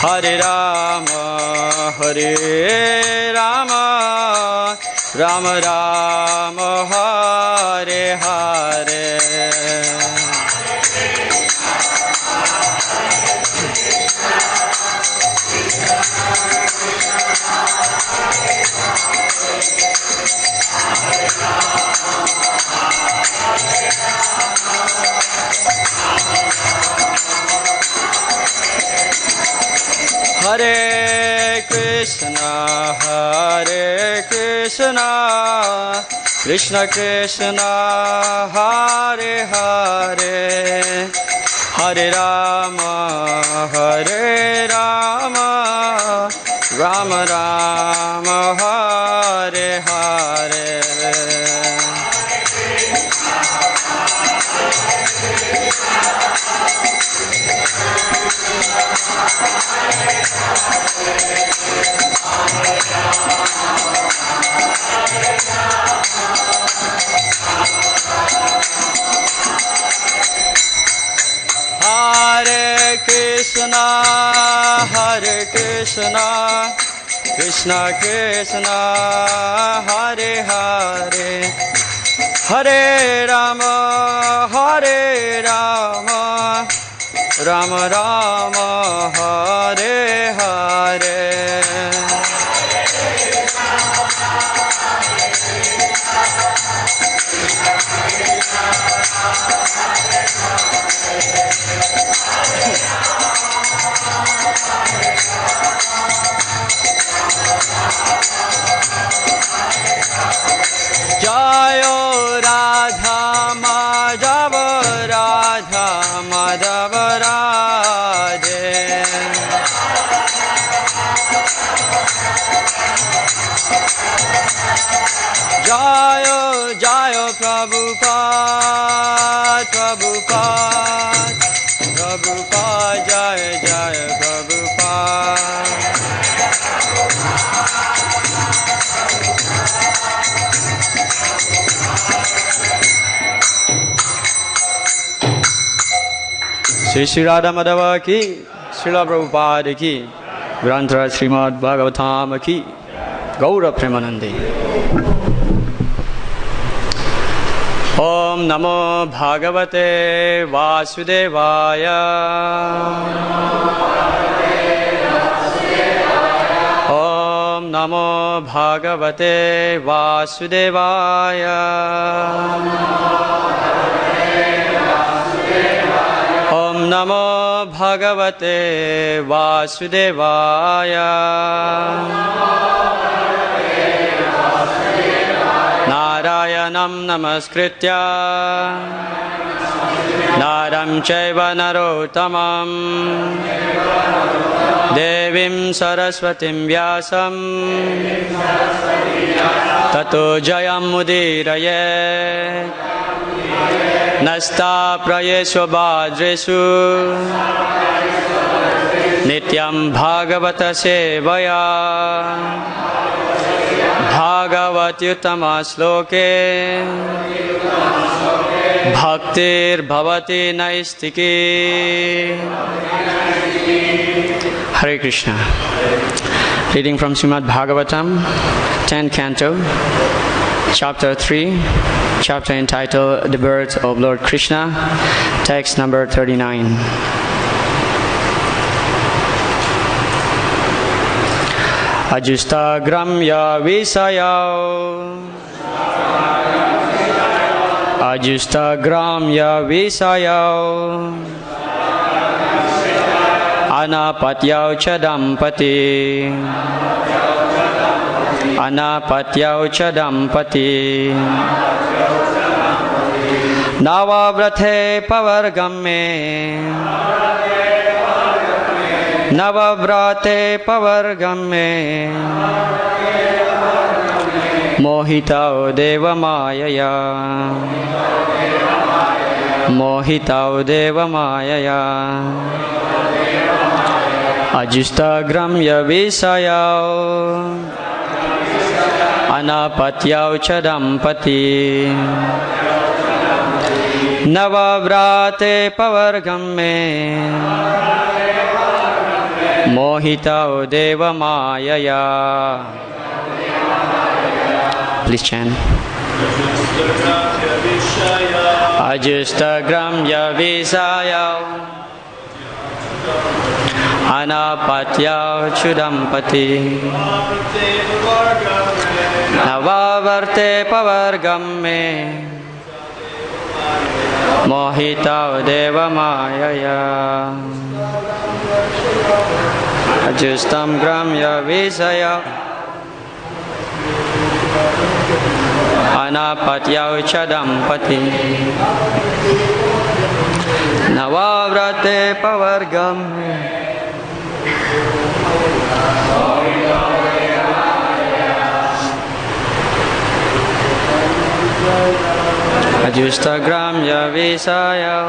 Hare Rama, Rama Rama, Hare Hare. Hare Krishna, Krishna Krishna, Hare Hare, Hare Rama, Rama Rama, Hare Hare. Hare Krishna, Krishna Krishna, Hare Hare, Hare Rama, Rama Rama, Hare Hare. Jayo Radha Madhava, Radha Madhava Radhe. Jayo Jayo Prabhupada, Prabhupada, Prabhupada, Jaya Jaya Prabhupada. Shri Radha Madhava ki, Srila Prabhupada ki, Granthara Srimad Bhagavatam ki, Gaura Premanande. Om Namo Bhagavate Vasudevaya. Om Namo Bhagavate Vasudevaya. Om Namo Bhagavate Vasudevaya. Narayanam Namaskritya Naram Chaiva Narottamam Devim Saraswatim Vyasam Tato Jayam Mudirayet Nasta Prayesva Bhadresu Nityam Bhagavata Sevaya Bhagavatyutama Sloke Bhaktir Bhavati Naistiki. Hare Krishna. Reading from Srimad Bhagavatam, 10th Canto, Chapter 3, chapter entitled The Birth of Lord Krishna, text number 39. Ajusta Gramya Visayao, Ajusta Gramya Visayao, Anapatyau Chadampati, Anapatyau Chadampati, Navavrate Pavargamme, Navavrate Pavargamme, Mohitao Deva Mayaya, Mohitao Deva Mayaya, Ajusta Gramya Visayao, Anapatyau Chadampati, Navavrate Pavargamme, Mohitau Deva Mayaya. Please chant. Ajustagramya Visayau Anapatyau Chudampati Navavarte Pavargamme Mohitau Deva Mayaya. Ajustam Gramya Visayau Anapatyau Chadampati Navavrate Pavargam Ajustagramya Visayau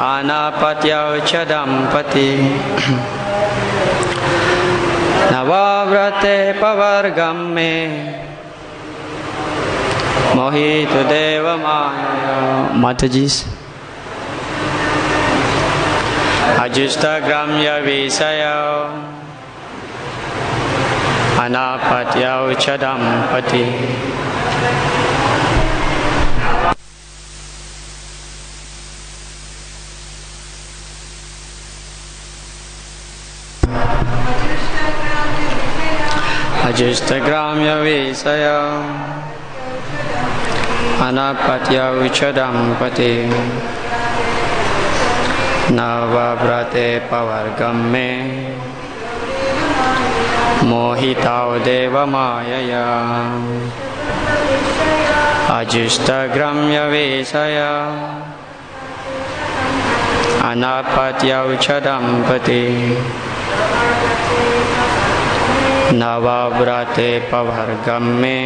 Anapatyau Chadampati Navavrate Pavargamme Mohitu Deva Maya. Matajis. Ajustagramya Visayau Anapatyau Chadampati Ajustagramya Visayau Anapatyau Chadampati Navavrate Pavargamme Mohitau Deva Mayaya. Ajustagramya Visayau Anapatyau Chadampati Navavrate Pavargamme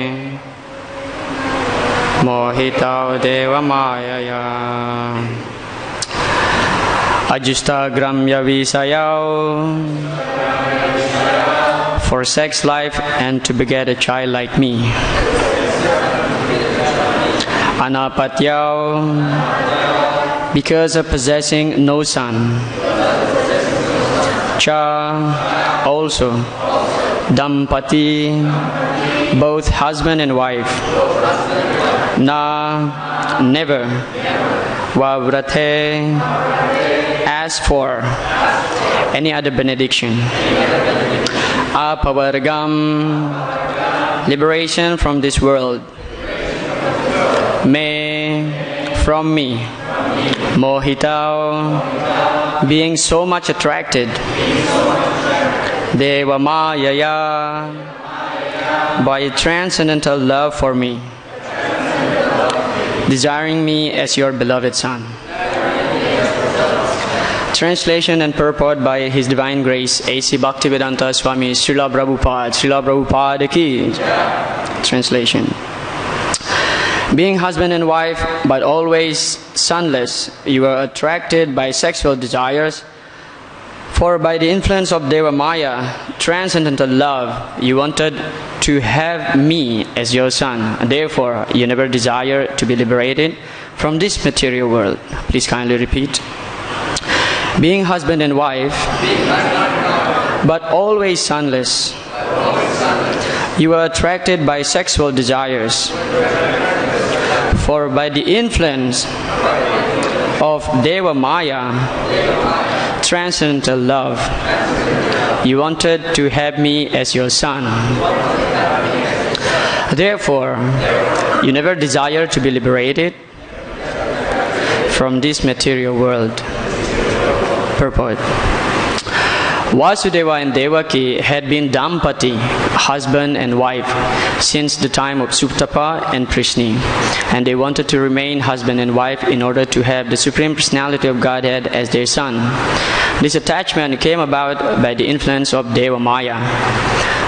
Mohitau Deva Mayaya. Ajustagramya Visayau for sex life and to beget a child like me. Anapatyau because of possessing no son. Cha also. Dampati both husband and wife. Na never. Vavrate ask for any other benediction. Apavargam liberation from this world. Me from me. Mohitau being so much attracted. Deva Mayaya by a transcendental love for me, desiring me as your beloved son. Translation and purport by His Divine Grace A.C. Bhaktivedanta Swami Srila Prabhupada ki. Translation. Being husband and wife, but always sonless, you are attracted by sexual desires. For by the influence of Deva Maya, transcendental love, you wanted to have me as your son. Therefore, you never desire to be liberated from this material world. Please kindly repeat. Being husband and wife, but always sonless, you are attracted by sexual desires. For by the influence of Deva Maya, transcendental love, you wanted to have me as your son. Therefore, you never desire to be liberated from this material world. Purport. Vasudeva and Devaki had been Dampati, husband and wife, since the time of Suptapa and Prishni, and they wanted to remain husband and wife in order to have the Supreme Personality of Godhead as their son. This attachment came about by the influence of Deva Maya.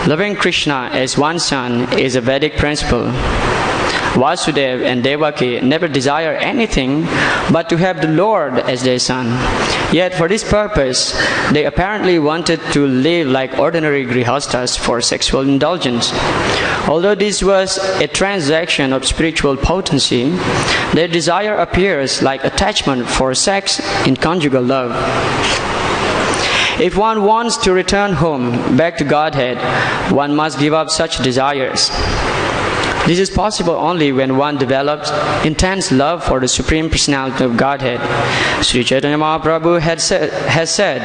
Loving Krishna as one son is a Vedic principle. Vasudeva and Devaki never desire anything but to have the Lord as their son. Yet for this purpose, they apparently wanted to live like ordinary grihastas for sexual indulgence. Although this was a transaction of spiritual potency, their desire appears like attachment for sex in conjugal love. If one wants to return home, back to Godhead, one must give up such desires. This is possible only when one develops intense love for the Supreme Personality of Godhead. Sri Chaitanya Mahaprabhu has said,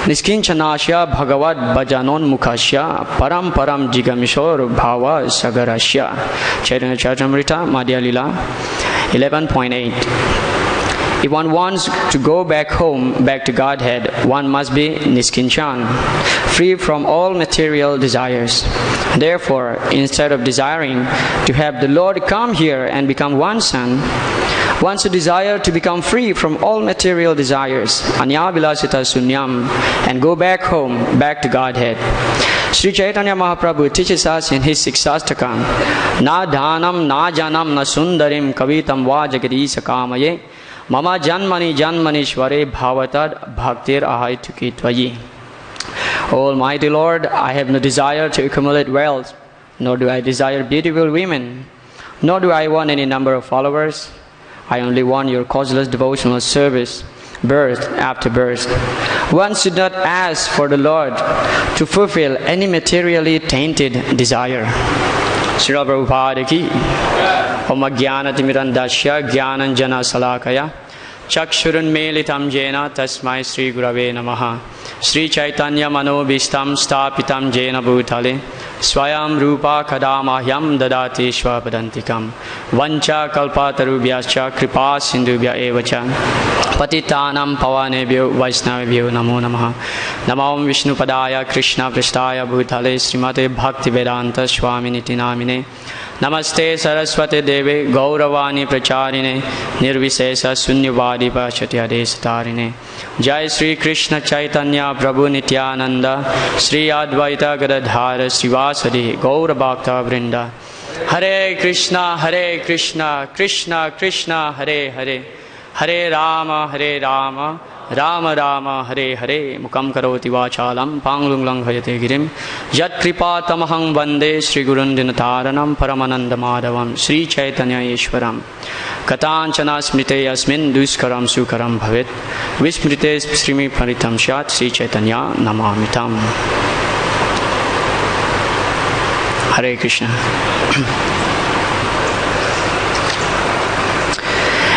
Niskinchanasya Bhagavad Bhajanon Mukhasya Param Param Jigamishor Bhava Sagarasya. Chaitanya Charitamrita, Madhya Lila 11.8. If one wants to go back home, back to Godhead, one must be Niskinchan, free from all material desires. Therefore, instead of desiring to have the Lord come here and become one's son, one should desire to become free from all material desires, Anyavilasita Sunyam, and go back home, back to Godhead. Sri Chaitanya Mahaprabhu teaches us in his Siksastakam, Na dhanam, na janam, na sundarim, kavitam va jagadisa kamaye, Mama janmani janmanishware bhavatad bhaktir ahaituki tvayi. Almighty Lord, I have no desire to accumulate wealth, nor do I desire beautiful women, nor do I want any number of followers. I only want your causeless devotional service, birth after birth. One should not ask for the Lord to fulfill any materially tainted desire. Srila Prabhupada ki Om Jnanatimirandasya Jnananjana Salakaya Chakshurun Melitam Jena Tasmai Sri Gurave Namaha Sri Chaitanya Manobhistam Stapitam Jena Bhutale Swayam Rupa Kadamahyam Dadati Shvapadantikam Vancha Kalpatarubhyascha Kripa Sindhubhya Evacha Patitanam Pavanebhyo Vaisnavebhyo Namo Namaha Namam Vishnupadaya Krishna Prasthaya Bhutale Srimate Bhaktivedanta Swaminiti Namine Namaste Saraswate Deve Gauravani Pracharine Nirvisesa Sunyavadi Pachatyade Satarine Jai Sri Krishna Chaitanya Prabhu Nityananda Sri Advaita Gadadhara Srivasadi Gaura Bhakta Vrinda Hare Krishna Krishna Krishna Hare Hare Hare Rama Rama Rama Hare Hare Mukam Karoti Vachalam Panglunglang Hayate Girim Yat Kripa Tamahang Vande Sri Gurun Dinataranam Paramananda Madhavam Sri Chaitanya Ishwaram Katanchana Smrite Yasmin Duskaram Sukaram Bhavit Vismrite Srimi Paritam Shat Sri Chaitanya Namamitam. Hare Krishna.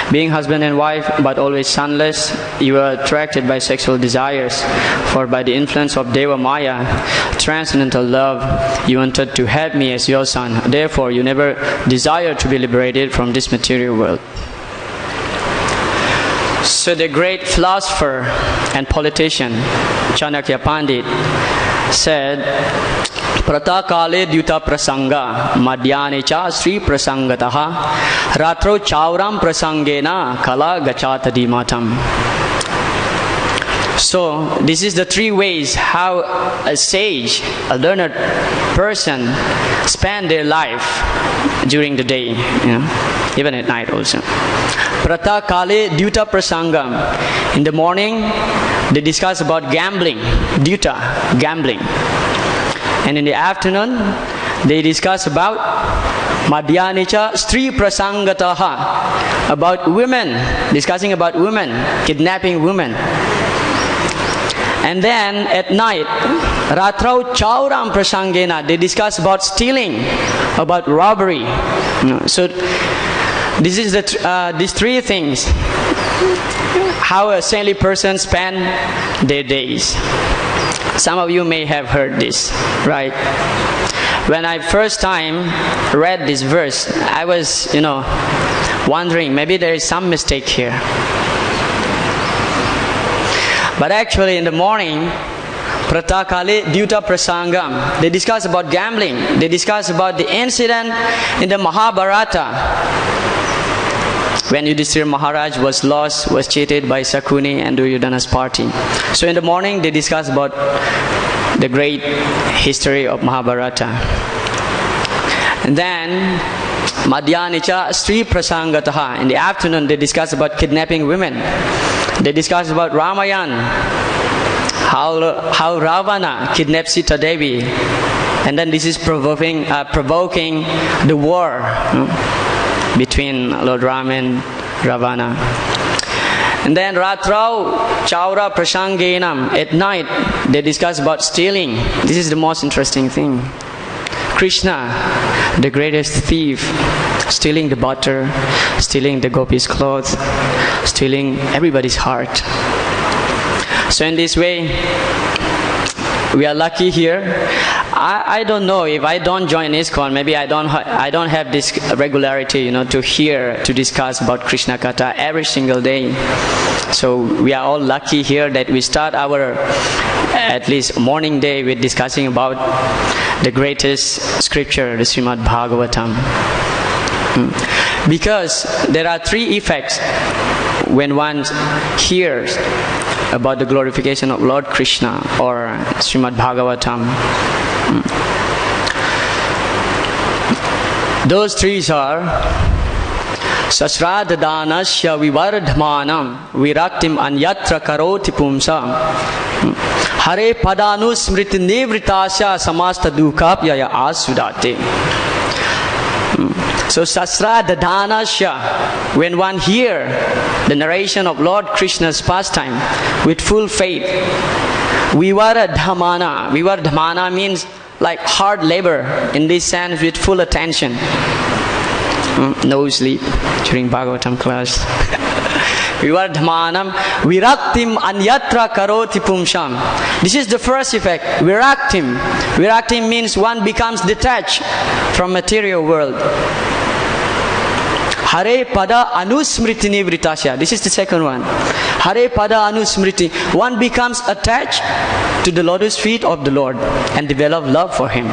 Being husband and wife, but always sonless, you are attracted by sexual desires, for by the influence of Deva Maya, transcendental love, you wanted to have me as your son. Therefore, you never desire to be liberated from this material world. So the great philosopher and politician, Chanakya Pandit, said, Pratakale Dyuta Prasanga Madhyane cha Sri Prasangataha Ratro Chauram Prasangena Kala Gachatadi Matam. So this is the three ways how a sage, a learned person, spend their life during the day, even at night also. Pratakale Dyuta Prasanga. In the morning, they discuss about gambling, Dyuta, gambling. And in the afternoon, they discuss about Madhyanicha Stri Prasangataha, about women, discussing about women, kidnapping women. And then at night, Ratrau Chauram Prasangena, they discuss about stealing, about robbery. So this is these three things, how a saintly person spend their days. Some of you may have heard this, right? When I first time read this verse, I was, wondering, maybe there is some mistake here. But actually in the morning, Pratakale Dyuta Prasangam, they discuss about gambling. They discuss about the incident in the Mahabharata, when Yudhishthira Maharaj was lost, was cheated by Sakuni and Duryodhana's party. So in the morning they discuss about the great history of Mahabharata. And then Madhyanicha Sri Prasangataha. In the afternoon, they discuss about kidnapping women. They discuss about Ramayan, how Ravana kidnapped Sita Devi. And then this is provoking the war between Lord Ram and Ravana. And then Ratrau Chaura Prashangenam. At night, they discuss about stealing. This is the most interesting thing. Krishna, the greatest thief, stealing the butter, stealing the gopis' clothes, stealing everybody's heart. So in this way, we are lucky here. I don't know, if I don't join ISKCON, maybe I don't have this regularity, to discuss about Krishna Katha every single day. So we are all lucky here that we start our at least morning day with discussing about the greatest scripture, the Srimad Bhagavatam. Because there are three effects when one hears about the glorification of Lord Krishna or Srimad Bhagavatam. Those three are Sasradhanasya Vivardhamanam Viraktim Anyatra Karoti Pumsa Hare Padanusmriti Nivritasya Samasta Dukapyaya Asudate. So Sasradhanasya, when one hear the narration of Lord Krishna's pastime with full faith, Vivardhamana. Vivardhamana means like hard labor, in this sense with full attention. No sleep during Bhagavatam class. Vivardhamanam viraktim anyatra karoti pumsham. This is the first effect. Viraktim. Viraktim means one becomes detached from material world. Hare pada anusmriti nivritasya. This is the second one. Hare pada anusmriti. One becomes attached to the lotus feet of the Lord and develop love for Him.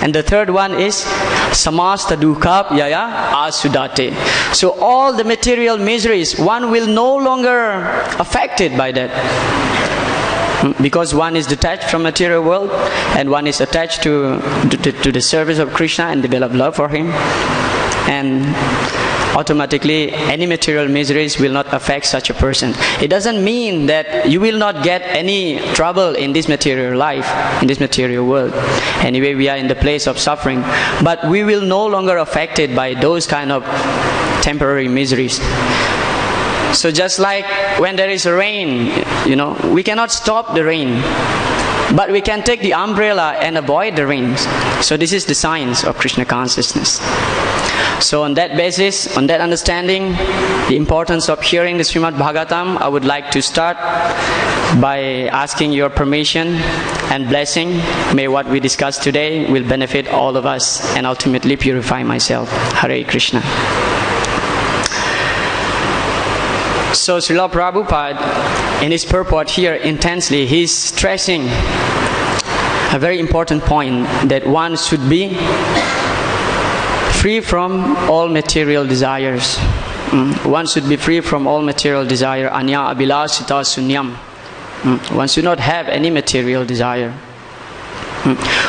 And the third one is samasta dukapyaya asudate. So all the material miseries, one will no longer affected by that. Because one is detached from material world and one is attached to the service of Krishna and develop love for Him. And automatically any material miseries will not affect such a person. It doesn't mean that you will not get any trouble in this material life, in this material world. Anyway, we are in the place of suffering, but we will no longer affected by those kind of temporary miseries. So just like when there is rain, we cannot stop the rain, but we can take the umbrella and avoid the rains. So this is the science of Krishna consciousness. So on that basis, on that understanding, the importance of hearing the Srimad Bhagavatam, I would like to start by asking your permission and blessing. May what we discuss today will benefit all of us and ultimately purify myself. Hare Krishna. So Srila Prabhupada, in his purport here intensely, he is stressing a very important point, that one should be free from all material desires. One should be free from all material desire. Anya abhilasita sunyam. One should not have any material desire.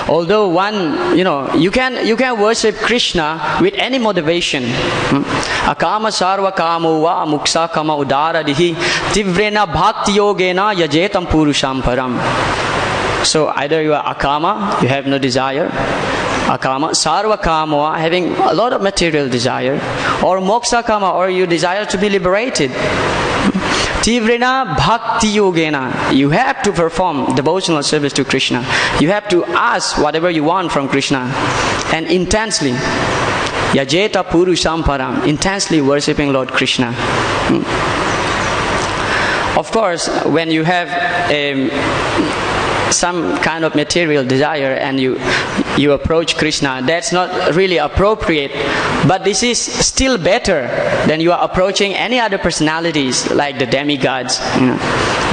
Although one, you can worship Krishna with any motivation. Akama sarva kamo va muksa kama udaradihi tivrena bhakti yogena yajetam purusham param. So either you are akama, you have no desire, akama, sarva kama, having a lot of material desire, or moksha kama, or you desire to be liberated. Tivrena bhakti yogena. You have to perform devotional service to Krishna. You have to ask whatever you want from Krishna, and intensely. Yajeta purusham param. Intensely worshipping Lord Krishna. Of course, when you have some kind of material desire and you approach Krishna, that's not really appropriate, but this is still better than you are approaching any other personalities like the demigods,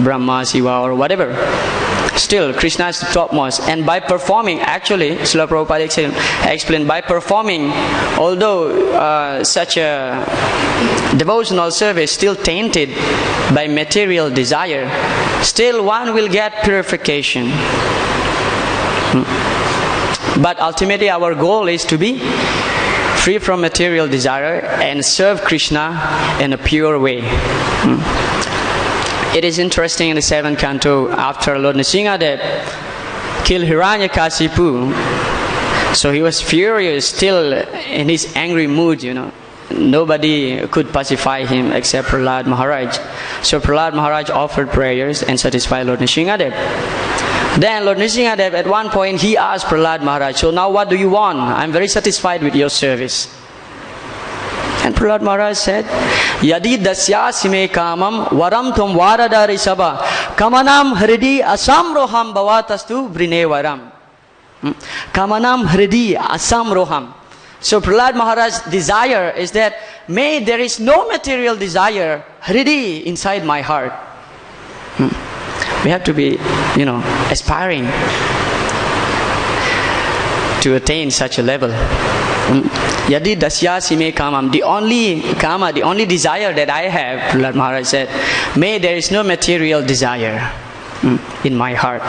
Brahma, Shiva, or whatever. Still, Krishna is the topmost, and by performing, actually, Srila Prabhupada explained, by performing, although such a devotional service still tainted by material desire, still one will get purification. But ultimately our goal is to be free from material desire, and serve Krishna in a pure way. It is interesting in the 7th canto, after Lord Nrsimhadev killed Hiranyakashipu, so he was furious, still in his angry mood, Nobody could pacify him except Prahlad Maharaj. So Prahlad Maharaj offered prayers and satisfied Lord Nrsimhadev. Then Lord Nrsimhadev, at one point, he asked Prahlad Maharaj, so now what do you want? I'm very satisfied with your service. And Prahlad Maharaj said, Yadi dasyasime kamam varam tum varadari sabha kamanam hridi asamroham bhavatastu brine varam. Kamanam hridi asamroham. So Prahlad Maharaj's desire is that, may there is no material desire, hridi, inside my heart. We have to be, aspiring to attain such a level. Yadi dasyasime kamam. The only desire that I have, Prahlad Maharaj said, may there is no material desire in my heart.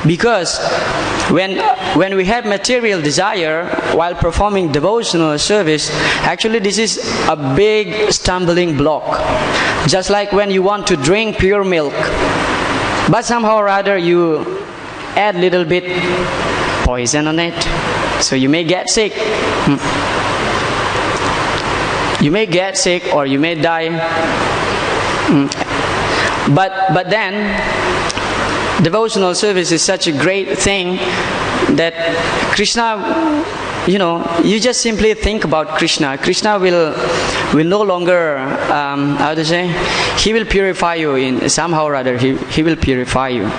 Because when we have material desire while performing devotional service, actually this is a big stumbling block. Just like when you want to drink pure milk, but somehow or other you add little bit poison on it, so you may get sick. You may get sick or you may die. But then devotional service is such a great thing that Krishna, you just simply think about Krishna. Krishna will no longer, he will purify you in somehow or other. He will purify you.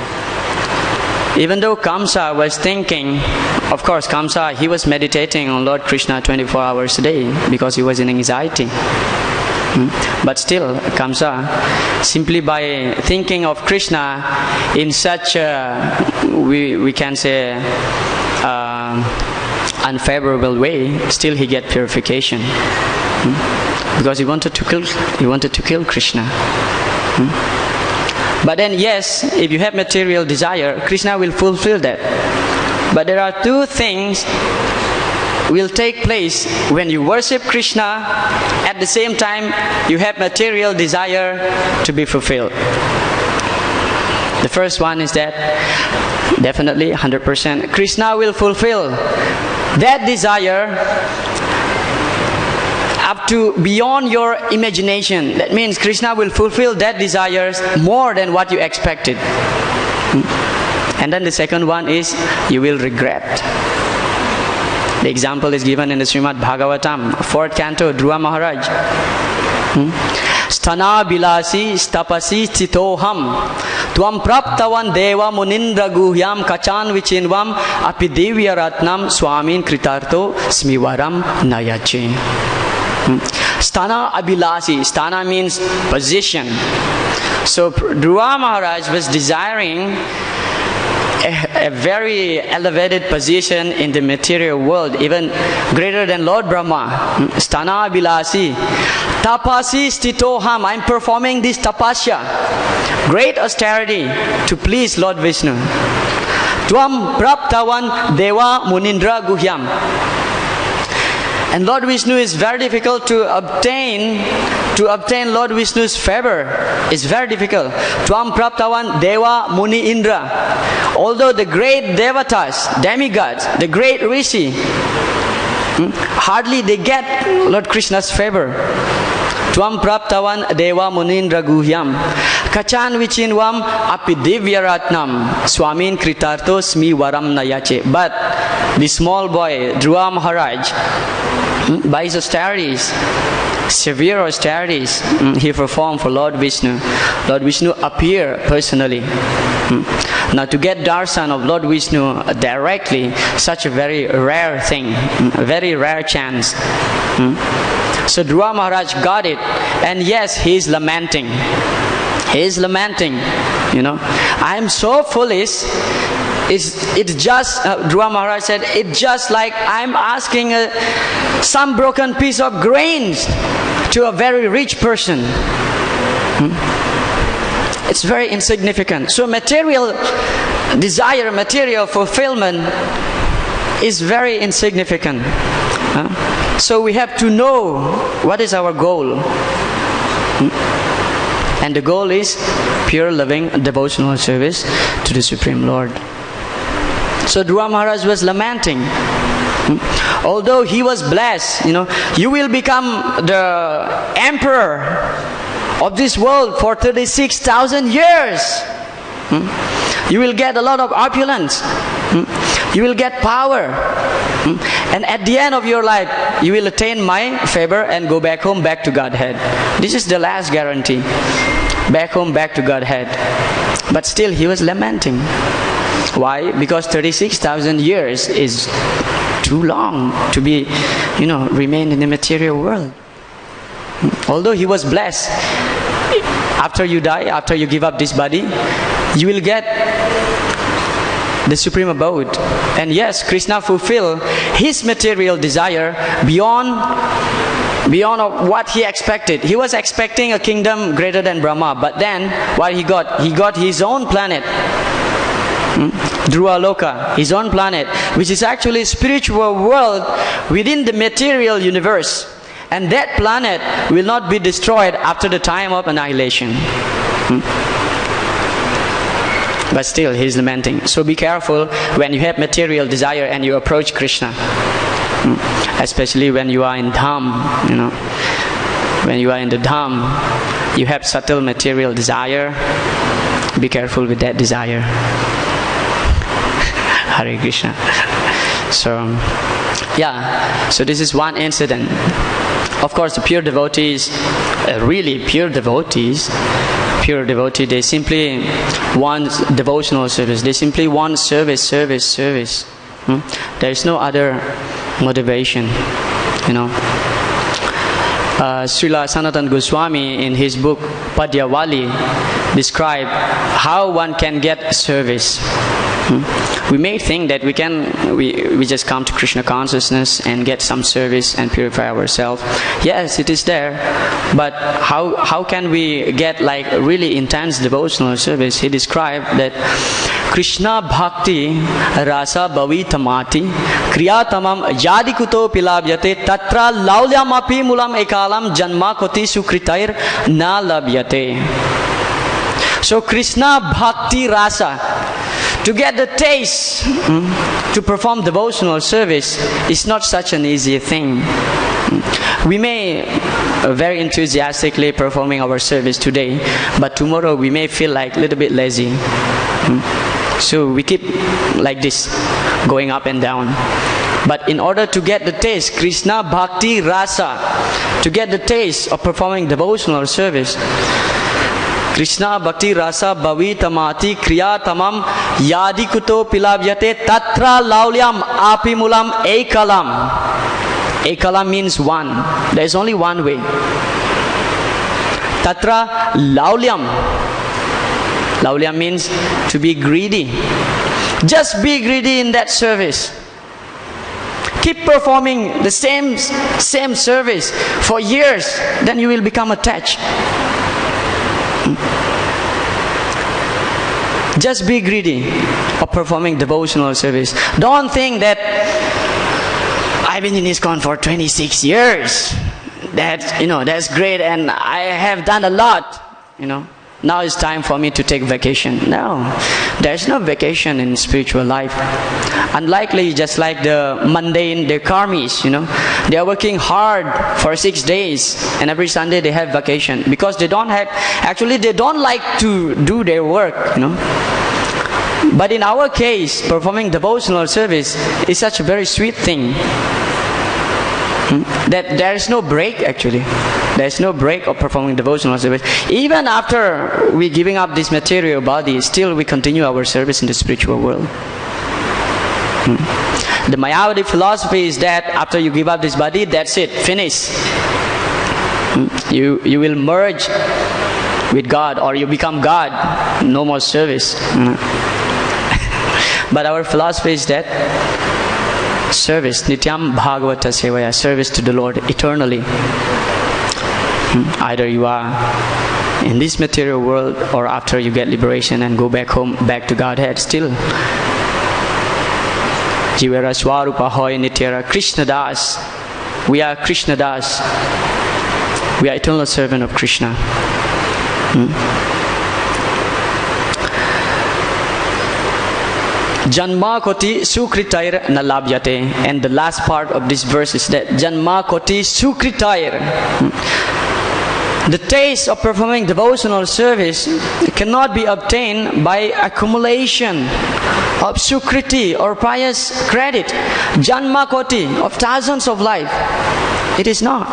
Even though Kamsa was thinking, of course Kamsa, he was meditating on Lord Krishna 24 hours a day because he was in anxiety. But still, Kamsa, simply by thinking of Krishna in such we can say unfavorable way, still he get purification because he wanted to kill Krishna. But then, yes, if you have material desire, Krishna will fulfill that. But there are two things will take place when you worship Krishna. At the same time, you have material desire to be fulfilled. The first one is that definitely 100% Krishna will fulfill that desire up to beyond your imagination. That means Krishna will fulfill that desire more than what you expected. And then the second one is you will regret. The example is given in the Srimad Bhagavatam, 4th canto, Dhruva Maharaj. Sthana bilasi stapasi chitoham tvam praptavan deva munindra guhyam kachan vichinvam api divya ratnam swamin kritartho smivaram nayache. Sthana abilasi. Sthana means position. So Dhruva Maharaj was desiring a very elevated position in the material world, even greater than Lord Brahma. Sthana bilasi. Tapasi stitoham. I'm performing this tapasya, great austerity to please Lord Vishnu. Tvam praptavan deva munindra guhyam. And Lord Vishnu is very difficult to obtain. To obtain Lord Vishnu's favor is very difficult. Tvam praptavan deva muni indra. Although the great devatas, demigods, the great rishi, hardly they get Lord Krishna's favor. Tvam praptavan deva munindra guhyam kachan vichinvam api divya ratnam swamin kritartho smi varam nayache. But the small boy Dhruva Maharaj, by his austerities, severe austerities, he performed for Lord Vishnu. Lord Vishnu appeared personally. Now to get darshan of Lord Vishnu directly, such a very rare thing, a very rare chance. So Dhruva Maharaj got it, and yes, he is lamenting. He is lamenting, I am so foolish. It's just, Dhruva Maharaj said, it's just like I'm asking some broken piece of grains to a very rich person. It's very insignificant. So material desire, material fulfillment is very insignificant. So we have to know what is our goal. And the goal is pure, loving, devotional service to the Supreme Lord. So Dhruva Maharaj was lamenting. Although he was blessed, you will become the emperor of this world for 36,000 years. You will get a lot of opulence. You will get power. And at the end of your life, you will attain my favor and go back home, back to Godhead. This is the last guarantee. Back home, back to Godhead. But still, he was lamenting. Why? Because 36,000 years is too long to be, remain in the material world. Although he was blessed, after you die, after you give up this body, you will get the supreme abode. And yes, Krishna fulfilled his material desire beyond what he expected. He was expecting a kingdom greater than Brahma, but then what he got? He got his own planet. Dhruva Loka, his own planet, which is actually a spiritual world within the material universe. And that planet will not be destroyed after the time of annihilation. But still, he is lamenting. So be careful when you have material desire and you approach Krishna. Especially when you are in Dham, When you are in the Dham, you have subtle material desire. Be careful with that desire. Hare Krishna. So this is one incident. Of course, the pure devotees, really pure devotees, they simply want devotional service. They simply want service. There is no other motivation, Srila Sanatana Goswami in his book Padyavali described how one can get service. We may think that we just come to Krishna consciousness and get some service and purify ourselves. Yes, it is there, but how can we get like really intense devotional service? He described that Krishna bhakti rasa bhavitamati kriyatamam yadikuto pilabhyate tatra laulyam api mulam ekalam janma koti sukritair na labhyate. So Krishna bhakti rasa, to get the taste to perform devotional service is not such an easy thing. We may very enthusiastically performing our service today, but tomorrow we may feel like a little bit lazy. So we keep like this, going up and down. But in order to get the taste, Krishna bhakti rasa, to get the taste of performing devotional service, Krishna bhakti rasa bhavitamati kriyatamam yadikuto pilabhyate tatra laulyam apimulam ekalam. Ekalam means one. There is only one way. Tatra laulyam. Laulyam means to be greedy. Just be greedy in that service. Keep performing the same service for years, then you will become attached. Just be greedy of performing devotional service. Don't think that I've been in ISKCON for 26 years. That's great and I have done a lot. Now it's time for me to take vacation. No, there's no vacation in spiritual life. Unlikely, just like the mundane, the karmis, they are working hard for 6 days and every Sunday they have vacation because they don't like to do their work, But in our case, performing devotional service is such a very sweet thing. That there is no break actually. There is no break of performing devotional service. Even after we giving up this material body, still we continue our service in the spiritual world. The Mayavadi philosophy is that after you give up this body, that's it, finish. You will merge with God or you become God. No more service. But our philosophy is that service, nityam bhagavata sevaya, service to the Lord eternally. Either you are in this material world or after you get liberation and go back home, back to Godhead, still Jivara Swarupa Hoy Nityara Krishna Das. We are Krishna Das. We are eternal servant of Krishna. Janma koti sukritair na labhyate. And the last part of this verse is that Janma koti sukritair. The taste of performing devotional service cannot be obtained by accumulation of sukriti or pious credit. Janma koti of thousands of life. It is not.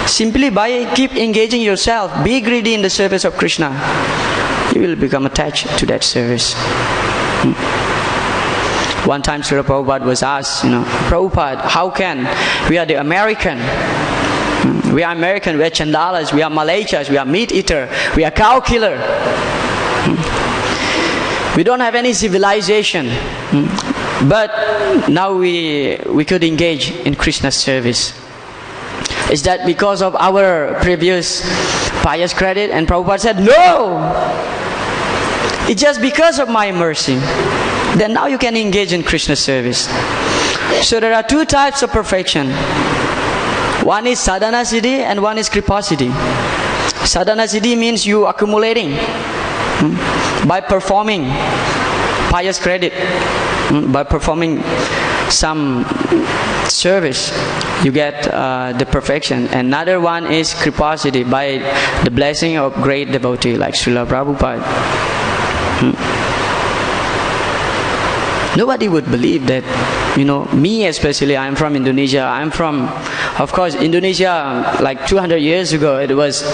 Simply by keep engaging yourself, be greedy in the service of Krishna, you will become attached to that service. One time Srila Prabhupada was asked, Prabhupada, how can we are the American? We are American, we are Chandalas, we are Malaychas, we are meat eater, we are cow killer. We don't have any civilization. But now we could engage in Krishna's service. Is that because of our previous pious credit? And Prabhupada said, no! It's just because of my mercy. Then now you can engage in Krishna's service. So there are two types of perfection. One is sadhana siddhi and one is kripa siddhi. Sadhana siddhi means you accumulating by performing pious credit, by performing some service, you get the perfection. Another one is kripa siddhi, by the blessing of great devotee like Srila Prabhupada. Nobody would believe that, me especially, I'm from Indonesia. I'm from, of course, Indonesia, like 200 years ago, it was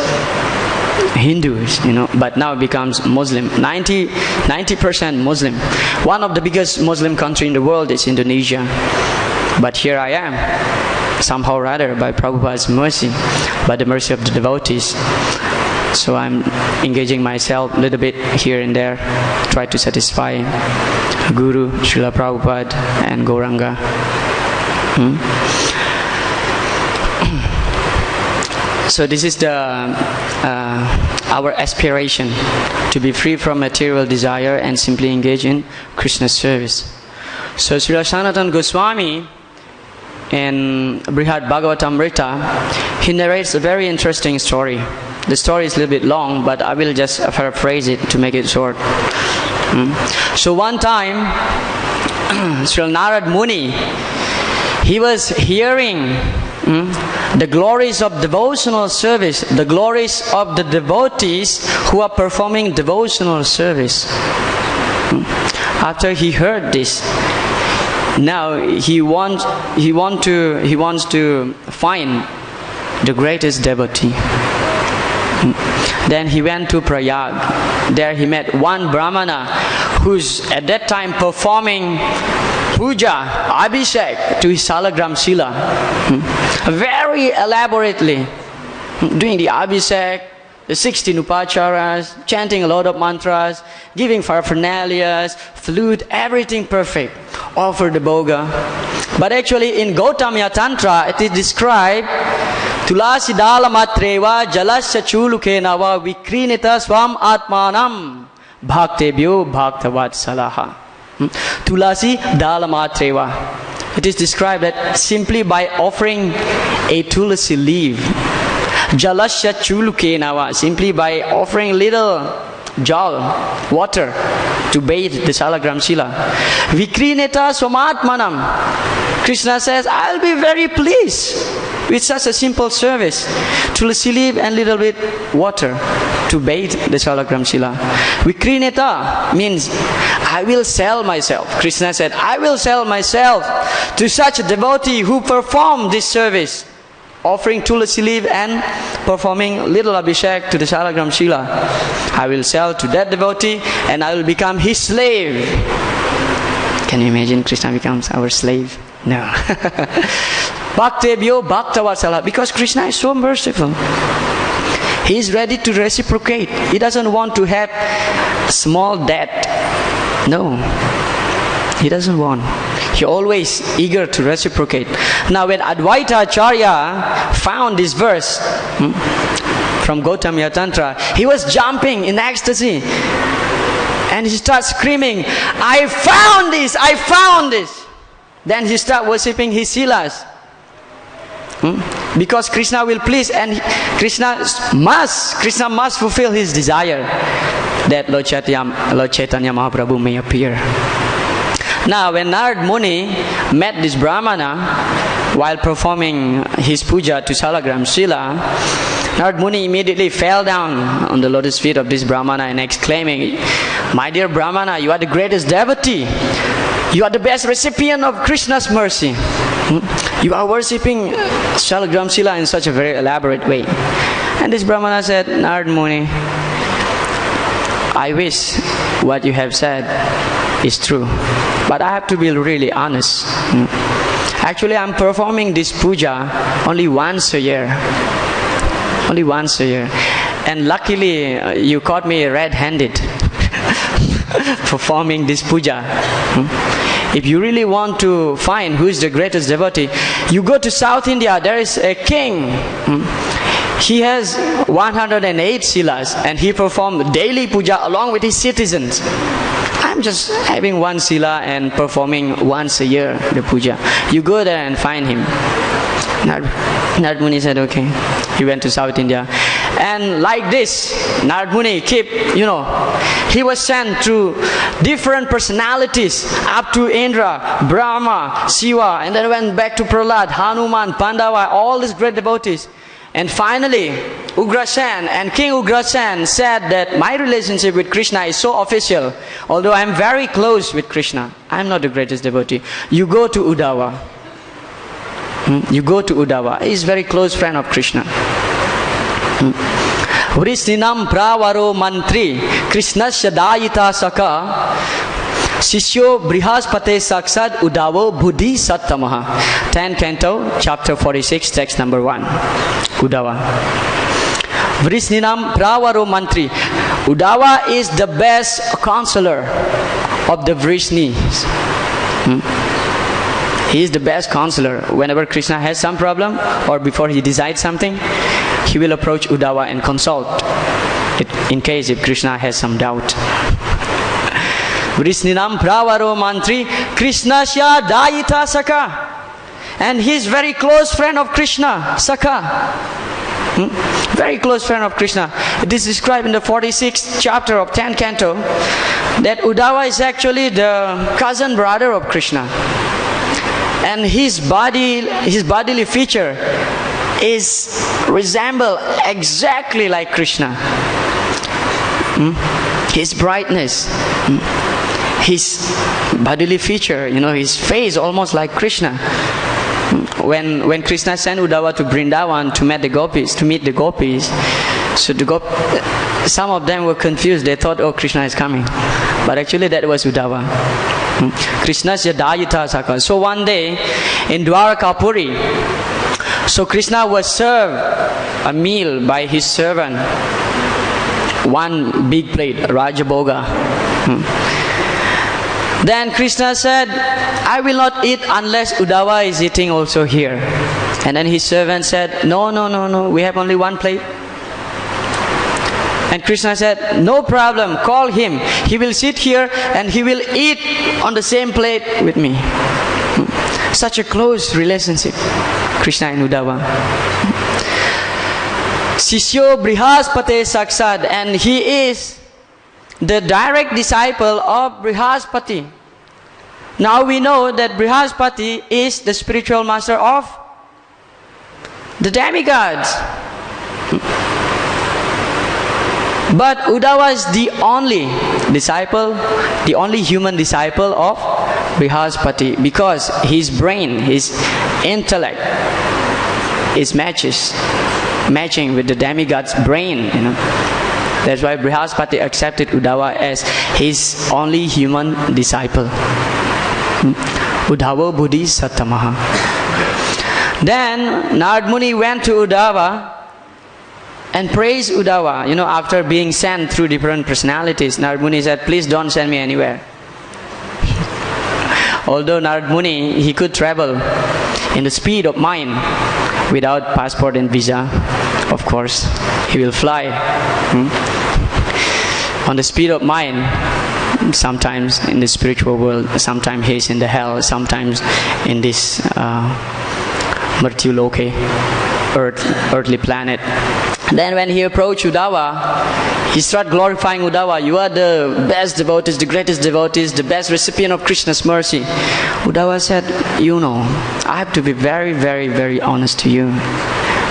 Hindus, but now it becomes Muslim. 90% Muslim. One of the biggest Muslim country in the world is Indonesia. But here I am, somehow rather, by Prabhupada's mercy, by the mercy of the devotees. So I'm engaging myself a little bit here and there, try to satisfy Guru, Srila Prabhupada and Gauranga. So this is our aspiration, to be free from material desire and simply engage in Krishna's service. So Srila Sanatana Goswami in Brihad Bhagavatamrita, he narrates a very interesting story. The story is a little bit long, but I will just paraphrase it to make it short. So one time, Srila Narad Muni, he was hearing the glories of devotional service, the glories of the devotees who are performing devotional service. After he heard this, now he wants to find the greatest devotee. Then he went to Prayag. There he met one Brahmana who's at that time performing puja, abhishek to his salagram shila. Very elaborately doing the abhishek, the 16 upacharas, chanting a lot of mantras, giving paraphernalias, flute, everything perfect. Offered the bhoga. But actually in Gautamya Tantra it is described Tulasi dala matreva jalasya chulukena vikrinita swam atmanam bhaktebhyo bhaktavat salaha. Tulasi dala matreva. It is described that simply by offering a tulasi leaf, jalasya chulukena, simply by offering little jal, water, to bathe the salagram shila. Vikrineta swamatmanam. Krishna says, I'll be very pleased with such a simple service. Tulasi leaf and little bit water to bathe the salagram shila. Vikrineta means I will sell myself. Krishna said, I will sell myself to such a devotee who perform this service, offering tulasi leaf and performing little abhishek to the salagram shila. I will sell to that devotee and I will become his slave. Can you imagine Krishna becomes our slave? No. Bhaktebhyo bhaktavat salaha. Because Krishna is so merciful. He is ready to reciprocate. He doesn't want to have small debt. No. He doesn't want. He always eager to reciprocate. Now when Advaita Acharya found this verse from Gautamya Tantra, he was jumping in ecstasy. And he starts screaming, I found this! I found this! Then he started worshipping his silas. Because Krishna will please, and Krishna must fulfill his desire that Lord Chaitanya Mahaprabhu may appear. Now, when Narad Muni met this Brahmana while performing his puja to Salagram Srila, Narad Muni immediately fell down on the lotus feet of this Brahmana and exclaiming, "My dear Brahmana, you are the greatest devotee. You are the best recipient of Krishna's mercy. You are worshipping Salagram Srila in such a very elaborate way." And this Brahmana said, "Narad Muni, I wish what you have said is true, but I have to be really honest. Actually, I'm performing this puja only once a year. Only once a year. And luckily, you caught me red-handed performing this puja. If you really want to find who is the greatest devotee, you go to South India. There is a king. He has 108 silas and he performs daily puja along with his citizens. I'm just having one sila and performing once a year the puja. You go there and find him." Narad Muni said, okay. He went to South India. And like this, Narad Muni he was sent to different personalities up to Indra, Brahma, Shiva, and then went back to Prahlad, Hanuman, Pandava, all these great devotees. And finally, Ugrasen and King Ugrasen said that my relationship with Krishna is so official. Although I am very close with Krishna, I am not the greatest devotee. You go to Uddhava. You go to Uddhava. He is a very close friend of Krishna. Vrisninam pravaro mantri Krishnasya dayita saka Sishyo Brihaspate Saksad Uddhavo Buddhi Sattamaha. 10th Canto, chapter 46, text number 1. Uddhava. Vrisninam pravaro mantri. Uddhava is the best counselor of the Vrishnis. He is the best counselor. Whenever Krishna has some problem or before he decides something, he will approach Uddhava and consult it in case if Krishna has some doubt. Vrisninam pravaro mantri Krishnasya dayita saka. And he is very close friend of Krishna, Saka. Very close friend of Krishna. It is described in the 46th chapter of 10th Canto that Uddhava is actually the cousin brother of Krishna. And his bodily feature resemble exactly like Krishna. His brightness, his bodily feature, his face almost like Krishna. When Krishna sent Uddhava to Vrindavan to meet the gopis, so some of them were confused. They thought, oh, Krishna is coming. But actually that was Uddhava. Krishnasya dayita saka. So one day in Dwarakapuri, so Krishna was served a meal by his servant. One big plate, Rajaboga. Then Krishna said, I will not eat unless Uddhava is eating also here. And then his servant said, no, we have only one plate. And Krishna said, no problem, call him. He will sit here and he will eat on the same plate with me. Such a close relationship, Krishna and Uddhava. Sishyo Brihaspate Saksad, and he is the direct disciple of Brihaspati. Now we know that Brihaspati is the spiritual master of the demigods. But Uddhava is the only disciple, the only human disciple of Brihaspati, because his brain, his intellect is matching with the demigod's brain, That's why Brihaspati accepted Uddhava as his only human disciple. Uddhava Buddhi Sattamaha. Then Narad Muni went to Uddhava and praised Uddhava. After being sent through different personalities, Narad Muni said, please don't send me anywhere. Although Narad Muni, he could travel in the speed of mind without passport and visa. Of course, he will fly on the speed of mind. Sometimes in the spiritual world, sometimes he is in the hell, sometimes in this Martyuloke, earthly planet. Then when he approached Uddhava, he started glorifying Uddhava. You are the best devotees, the greatest devotees, the best recipient of Krishna's mercy. Uddhava said, I have to be very, very, very honest to you.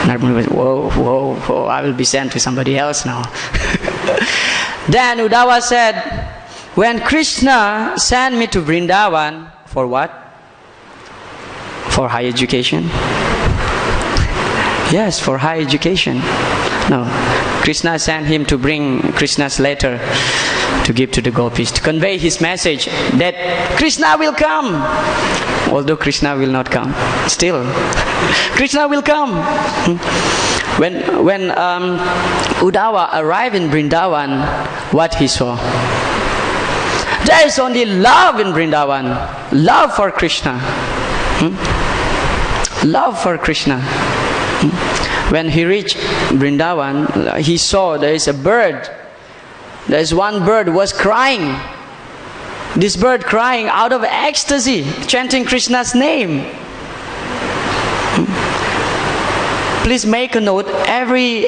Narmada was, whoa, I will be sent to somebody else now. Then Uddhava said, when Krishna sent me to Vrindavan, for what? For high education? Yes, for high education. No, Krishna sent him to bring Krishna's letter to give to the gopis, to convey his message that Krishna will come. Although Krishna will not come, still, Krishna will come. When Uddhava arrived in Vrindavan, what he saw? There is only love in Vrindavan, love for Krishna. Love for Krishna. When he reached Vrindavan, he saw there is a bird. There is one bird who was crying. This bird crying out of ecstasy, chanting Krishna's name. Please make a note, every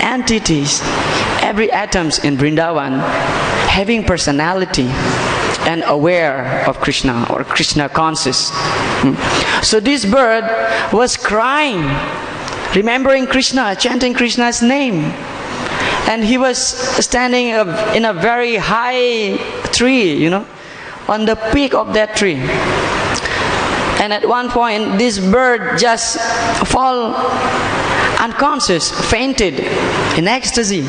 entities, every atoms in Vrindavan having personality and aware of Krishna or Krishna conscious. So this bird was crying, remembering Krishna, chanting Krishna's name. And he was standing in a very high tree, on the peak of that tree. And at one point, this bird just fell unconscious, fainted in ecstasy.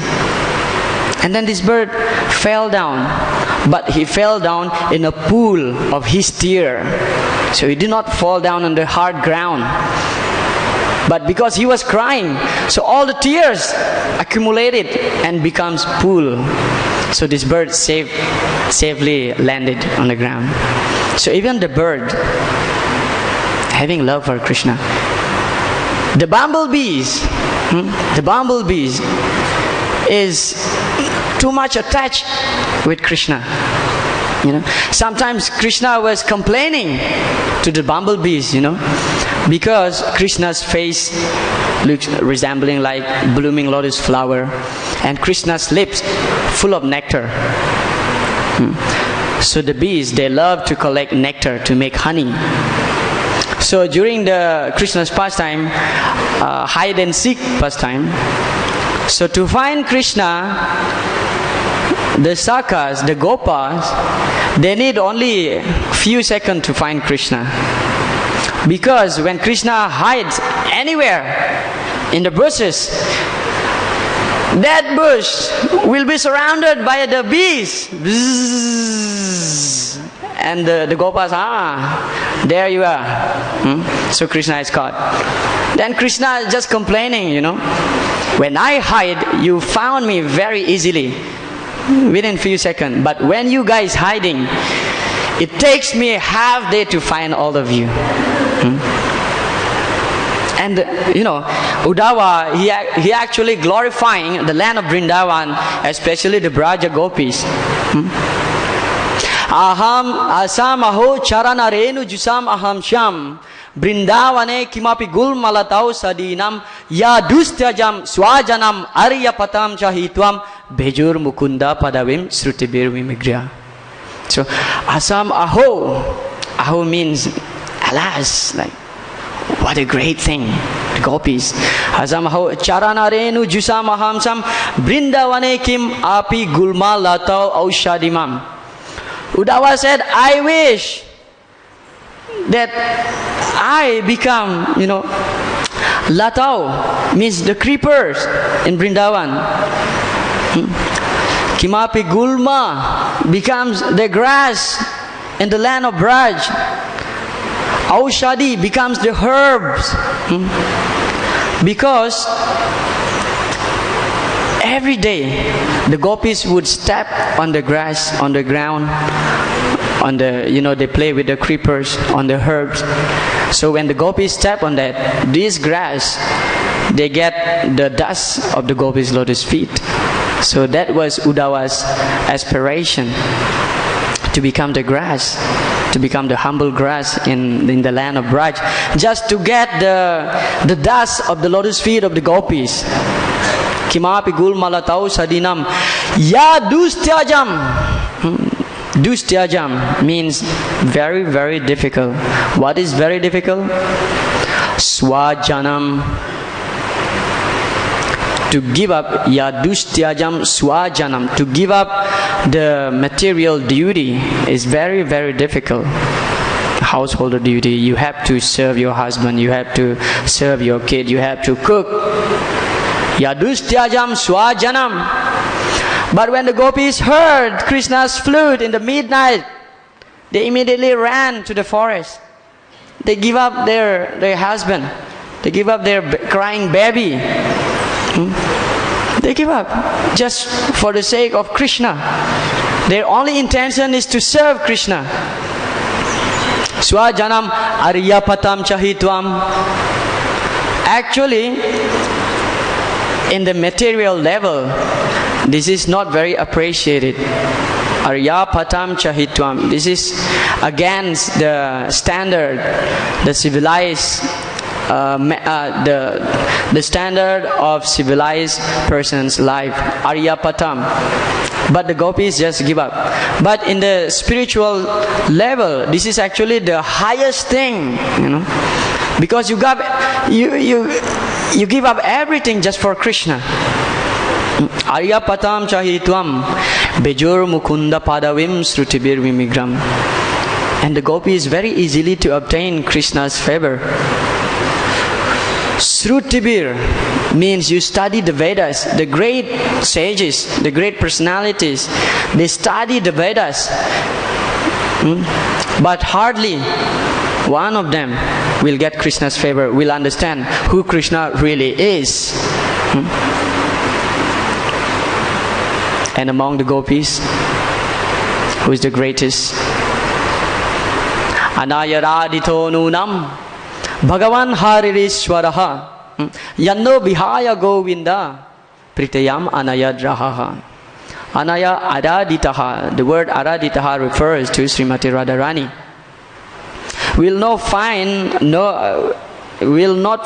And then this bird fell down. But he fell down in a pool of his tear. So he did not fall down on the hard ground. But because he was crying, so all the tears accumulated and becomes pool. So this bird safely landed on the ground. So even the bird having love for Krishna. The bumblebees is too much attached with Krishna. Sometimes Krishna was complaining to the bumblebees, because Krishna's face looks resembling like blooming lotus flower, and Krishna's lips full of nectar. So the bees, they love to collect nectar to make honey. So during the Krishna's pastime, hide and seek pastime, so to find Krishna, the sakas, the gopas, they need only a few seconds to find Krishna. Because when Krishna hides anywhere in the bushes, that bush will be surrounded by the bees. Bzzz. And the gopas, there you are. So Krishna is caught. Then Krishna is just complaining, When I hide, you found me very easily, within few seconds. But when you guys hiding, it takes me a half day to find all of you. And Uddhava, he actually glorifying the land of Vrindavan, especially the Braja gopis. Aham asam aho charana renu jusam aham sham Brindavane kimapi gul malatau sadinam ya dustyajam swajanam arya patam chahitwam bejur mukunda padavim srutibir vimigriya. So asam aho means alas, like what a great thing, the gopis. Asam aho charana renu jusam aham sam Brindavane kim api gulma latau aushadimam. Uddhava said, I wish that I become, latau means the creepers in Vrindavan. Kimapi gulma becomes the grass in the land of Braj. Aushadi becomes the herbs. Because every day the gopis would step on the grass, on the ground, on the, they play with the creepers, on the herbs. So when the gopis step on that, this grass, they get the dust of the gopis' lotus feet. So that was Uddhava's aspiration, to become the grass, to become the humble grass in the land of Braj, just to get the dust of the lotus feet of the gopis. Kimapi gul malatau sadinam ya dustyajam. Dustyajam means very, very difficult. What is very difficult? Swajanam. To give up, yadustyajam swajanam, to give up the material duty is very, very difficult. Householder duty, you have to serve your husband, you have to serve your kid, you have to cook. Yadustyajam swajanam. But when the gopis heard Krishna's flute in the midnight, they immediately ran to the forest. They give up their husband, they give up their crying baby. They give up just for the sake of Krishna. Their only intention is to serve Krishna. Swajanam aryapatam chahitvam. Actually, in the material level, this is not very appreciated. Aryapatam chahitvam. This is against the standard, the civilized, the standard of civilized person's life. Aryapatam. But the gopis just give up. But in the spiritual level, this is actually the highest thing, because you give up everything just for Krishna. Aryapatam chahitvam bejur mukunda padavim srutibir vimigram. And the gopis very easily to obtain Krishna's favor. Srutibir means you study the Vedas. The great sages, the great personalities, they study the Vedas. But hardly one of them will get Krishna's favor, will understand who Krishna really is. And among the gopis, who is the greatest? Anayaradito nunam Bhagavan Haririshwaraha Yanno Bihaya Govinda Pritayam Anayadraha. Anaya Araditaha. The word Araditaha refers to Srimati Radharani. We'll not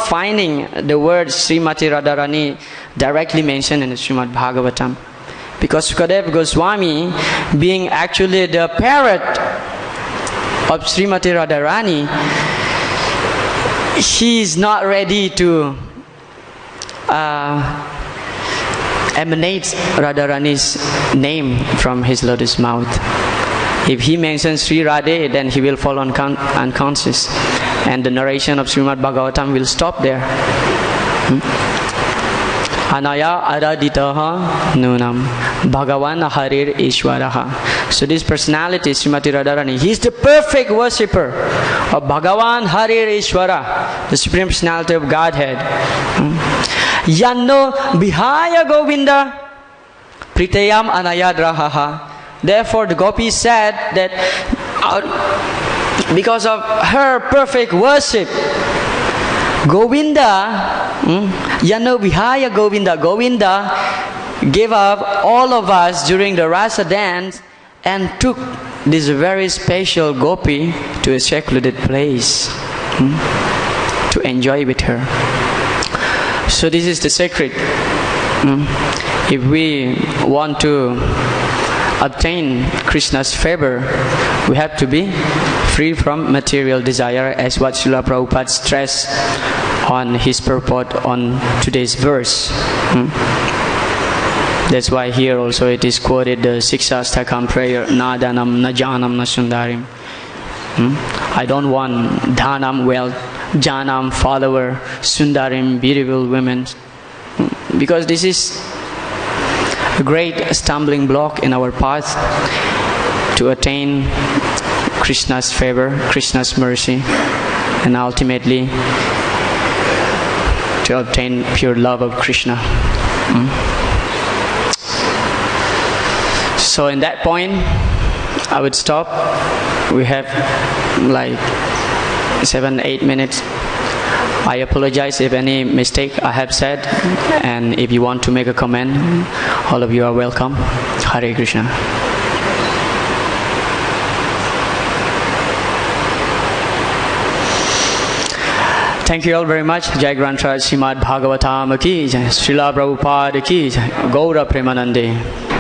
finding the word Srimati Radharani directly mentioned in the Srimad Bhagavatam. Because Sukadeva Goswami, being actually the parrot of Srimati Radharani, he is not ready to emanate Radharani's name from his lotus mouth. If he mentions Sri Radhe, then he will fall unconscious, and the narration of Srimad Bhagavatam will stop there. Anaya araditaha nunam Bhagavan Harir Ishwaraha. So this personality, Srimati Radharani, he is the perfect worshipper of Bhagavan Harir Ishwara, the Supreme Personality of Godhead. Yanno Bihaya Govinda Pritayam Anayadrahaha. Therefore the gopis said that because of her perfect worship, Govinda, Yanno Vihaya Govinda, Govinda gave up all of us during the rasa dance and took this very special gopi to a secluded place to enjoy with her. So this is the secret. If we want to obtain Krishna's favor, we have to be free from material desire, as what Srila Prabhupada stressed on his purport on today's verse. That's why here also it is quoted the Siksastakam prayer, Nadanam, Najanam, Nasundarim. I don't want Dhanam, wealth, Janam, follower, Sundarim, beautiful women. Because this is a great stumbling block in our path to attain Krishna's favor, Krishna's mercy, and ultimately to obtain pure love of Krishna. So in that point, I would stop. We have like 7-8 minutes. I apologize if any mistake I have said, and if you want to make a comment, all of you are welcome. Hare Krishna. Thank you all very much. Jai Granth Srimad Bhagavatam ki jai. Srila Prabhupada ki jai. Gaura Premanande.